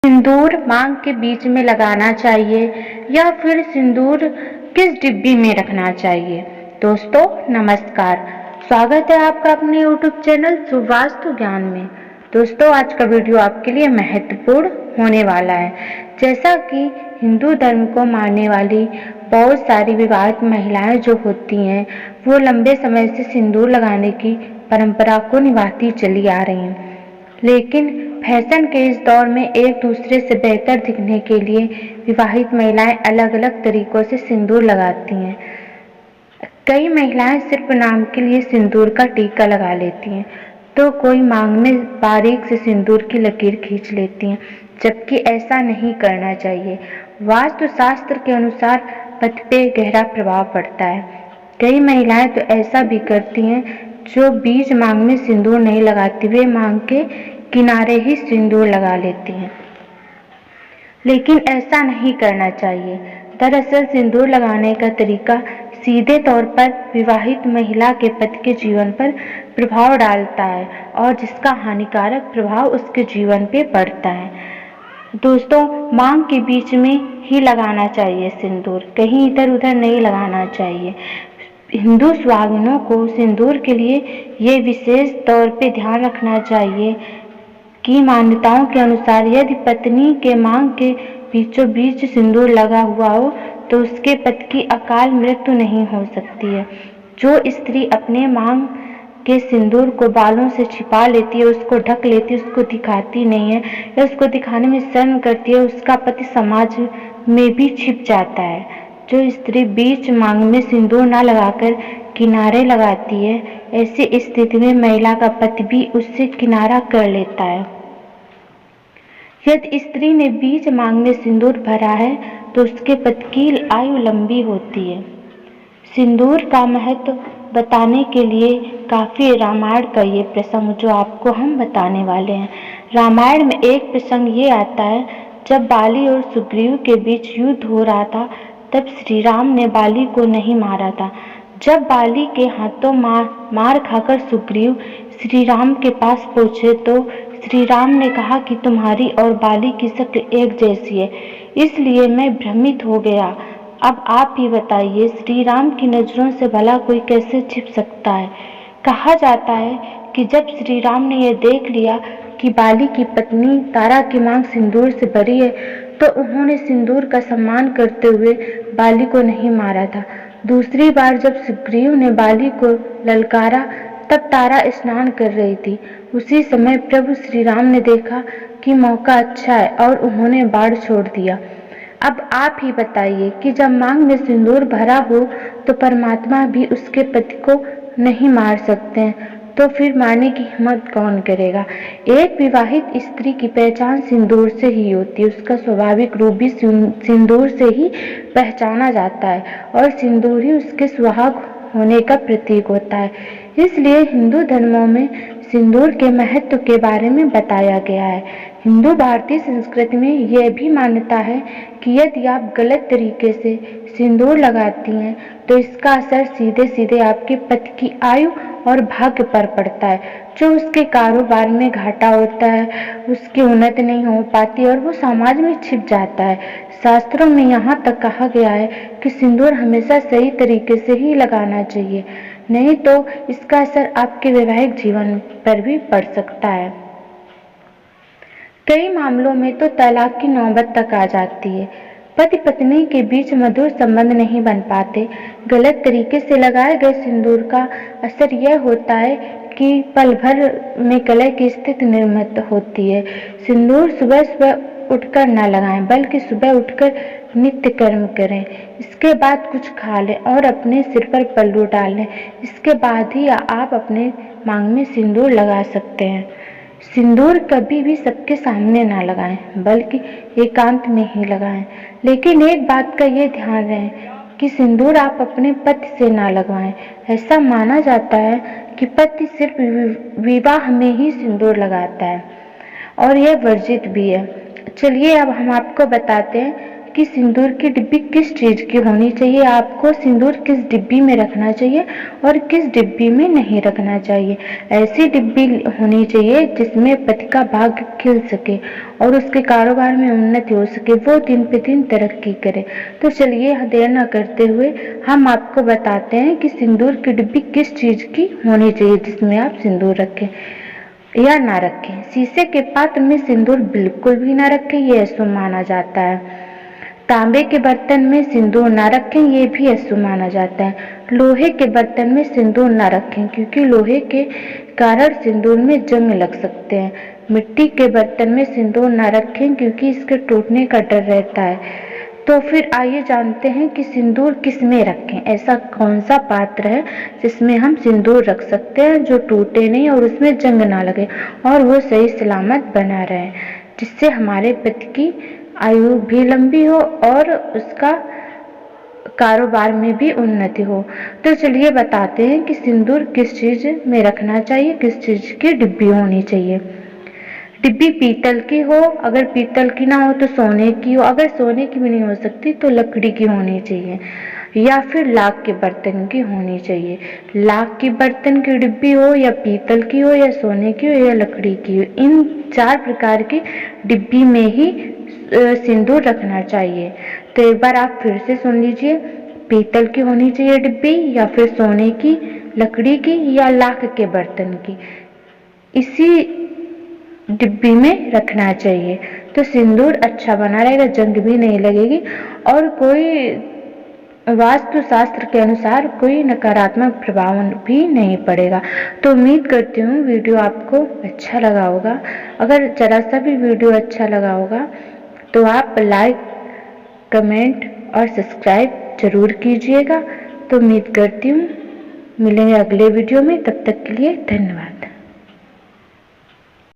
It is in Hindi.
सिंदूर मांग के बीच में लगाना चाहिए या फिर सिंदूर किस डिब्बी में रखना चाहिए। दोस्तों नमस्कार, स्वागत है आपका अपने YouTube चैनल सुवास्तु ज्ञान में। दोस्तों आज का वीडियो आपके लिए महत्वपूर्ण होने वाला है। जैसा कि हिंदू धर्म को मानने वाली बहुत सारी विवाहित महिलाएं जो होती हैं वो लंबे समय से सिंदूर लगाने की परंपरा को निभाती चली आ रही हैं, लेकिन फैशन के इस दौर में एक दूसरे से बेहतर दिखने के लिए विवाहित महिलाएं अलग अलग तरीकों से सिंदूर लगाती हैं। कई महिलाएं सिर्फ नाम के लिए सिंदूर का टीका लगा लेती हैं, तो कोई मांग में बारीक से सिंदूर की लकीर खींच लेती हैं, जबकि ऐसा नहीं करना चाहिए। वास्तु शास्त्र के अनुसार पति पे गहरा प्रभाव पड़ता है। कई महिलाएं तो ऐसा भी करती हैं जो बीच मांग में सिंदूर नहीं लगाती, वे मांग के किनारे ही सिंदूर लगा लेती हैं, लेकिन ऐसा नहीं करना चाहिए। दरअसल सिंदूर लगाने का तरीका सीधे तौर पर विवाहित महिला के पति के जीवन पर प्रभाव डालता है और जिसका हानिकारक प्रभाव उसके जीवन पे पड़ता है। दोस्तों मांग के बीच में ही लगाना चाहिए सिंदूर, कहीं इधर उधर नहीं लगाना चाहिए। हिंदू सुहागिनों को सिंदूर के लिए ये विशेष तौर पे ध्यान रखना चाहिए कि मान्यताओं के अनुसार यदि पत्नी के मांग के बीचों बीच सिंदूर लगा हुआ हो तो उसके पति की अकाल मृत्यु नहीं हो सकती है। जो स्त्री अपने मांग के सिंदूर को बालों से छिपा लेती है, उसको ढक लेती है, उसको दिखाती नहीं है या उसको दिखाने में शर्म करती है, उसका पति समाज में भी छिप जाता है। जो स्त्री बीच मांग में सिंदूर न लगाकर किनारे लगाती है, ऐसी स्थिति में महिला का पति भी उससे किनारा कर लेता है। यदि स्त्री ने बीच मांग में सिंदूर भरा है तो उसके पति की आयु लंबी होती है। सिंदूर का महत्व बताने के लिए काफी रामायण का ये प्रसंग जो आपको हम बताने वाले हैं। रामायण में एक प्रसंग ये आता है, जब बाली और सुग्रीव के बीच युद्ध हो रहा था तब श्री राम ने बाली को नहीं मारा था। जब बाली के हाथों मार खाकर सुग्रीव श्री राम के पास पहुंचे तो श्री राम ने कहा कि तुम्हारी और बाली की शक्ल एक जैसी है, इसलिए मैं भ्रमित हो गया। अब आप ही बताइए, श्री राम की नजरों से भला कोई कैसे छिप सकता है। कहा जाता है कि जब श्री राम ने यह देख लिया कि बाली की पत्नी तारा की मांग सिंदूर से भरी है तो उन्होंने सिंदूर का सम्मान करते हुए बाली को नहीं मारा था। दूसरी बार जब सुग्रीव ने बाली को ललकारा तब तारा स्नान कर रही थी। उसी समय प्रभु श्री राम ने देखा कि मौका अच्छा है और उन्होंने बाण छोड़ दिया। अब आप ही बताइए कि जब मांग में सिंदूर भरा हो तो परमात्मा भी उसके पति को नहीं मार सकते हैं, तो फिर मारने की हिम्मत कौन करेगा। एक विवाहित स्त्री की पहचान सिंदूर से ही होती है, उसका स्वाभाविक रूप भी सिंदूर से ही पहचाना जाता है और सिंदूर ही उसके सुहाग होने का प्रतीक होता है। इसलिए हिंदू धर्मों में सिंदूर के महत्व के बारे में बताया गया है। हिंदू भारतीय संस्कृति में यह भी मान्यता है कि यदि आप गलत तरीके से सिंदूर लगाती हैं तो इसका असर सीधे सीधे आपके पति की आयु और भाग्य पर पड़ता है। जो उसके कारोबार में घाटा होता है, उसकी उन्नति नहीं हो पाती और वो समाज में छिप जाता है। शास्त्रों में यहाँ तक कहा गया है कि सिंदूर हमेशा सही तरीके से ही लगाना चाहिए, नहीं तो इसका असर आपके वैवाहिक जीवन पर भी पड़ सकता है। कई मामलों में तो तलाक की नौबत तक आ जाती है। पति पत्नी के बीच मधुर संबंध नहीं बन पाते। गलत तरीके से लगाए गए सिंदूर का असर यह होता है कि पल भर में कलह की स्थिति निर्मित होती है। सिंदूर सुबह सुबह उठकर न लगाएं, बल्कि सुबह उठकर नित्य कर्म करें, इसके बाद कुछ खा लें और अपने सिर पर पल्लू डाल लें। इसके बाद ही आप अपने मांग में सिंदूर लगा सकते हैं। सिंदूर कभी भी सबके सामने ना लगाएं, बल्कि एकांत में ही लगाएं। लेकिन एक बात का ये ध्यान रहे कि सिंदूर आप अपने पति से ना लगवाएं। ऐसा माना जाता है कि पति सिर्फ विवाह में ही सिंदूर लगाता है और यह वर्जित भी है। चलिए अब हम आपको बताते हैं कि सिंदूर की डिब्बी किस चीज़ की होनी चाहिए, आपको सिंदूर किस डिब्बी में रखना चाहिए और किस डिब्बी में नहीं रखना चाहिए। ऐसी डिब्बी होनी चाहिए जिसमें पति का भाग्य खिल सके और उसके कारोबार में उन्नति हो सके, वो दिन पे दिन तरक्की करे। तो चलिए देर न करते हुए हम आपको बताते हैं कि सिंदूर की डिब्बी किस चीज़ की होनी चाहिए जिसमें आप सिंदूर रखें या ना रखें। शीशे के पात्र में सिंदूर बिल्कुल भी ना रखें, ये अशुभ माना जाता है। तांबे के बर्तन में सिंदूर ना रखें, ये भी अशुभ माना जाता है। लोहे के बर्तन में सिंदूर ना रखें क्योंकि लोहे के कारण सिंदूर में जंग लग सकते हैं। मिट्टी के बर्तन में सिंदूर ना रखें क्योंकि इसके टूटने का डर रहता है। तो फिर आइए जानते हैं कि सिंदूर किस में रखें। ऐसा कौन सा पात्र है जिसमें हम सिंदूर रख सकते हैं जो टूटे नहीं और उसमें जंग ना लगे और वो सही सलामत बना रहे, जिससे हमारे पति की आयु भी लंबी हो और उसका कारोबार में भी उन्नति हो। तो चलिए बताते हैं कि सिंदूर किस चीज़ में रखना चाहिए, किस चीज़ की डिब्बी होनी चाहिए। डिब्बी पीतल की हो, अगर पीतल की ना हो तो सोने की हो, अगर सोने की भी नहीं हो सकती तो लकड़ी की होनी चाहिए या फिर लाख के बर्तन की होनी चाहिए। लाख के बर्तन की डिब्बी हो या पीतल की हो या सोने की हो या लकड़ी की हो, इन 4 प्रकार की डिब्बी में ही सिंदूर रखना चाहिए। तो एक बार आप फिर से सुन लीजिए, पीतल की होनी चाहिए डिब्बी या फिर सोने की, लकड़ी की या लाख के बर्तन की, इसी डिब्बी में रखना चाहिए। तो सिंदूर अच्छा बना रहेगा, जंग भी नहीं लगेगी और कोई वास्तु शास्त्र के अनुसार कोई नकारात्मक प्रभाव भी नहीं पड़ेगा। तो उम्मीद करती हूँ वीडियो आपको अच्छा लगा होगा। अगर जरा सा भी वीडियो अच्छा लगा होगा तो आप लाइक, कमेंट और सब्सक्राइब जरूर कीजिएगा। तो उम्मीद करती हूँ मिलेंगे अगले वीडियो में, तब तक के लिए धन्यवाद।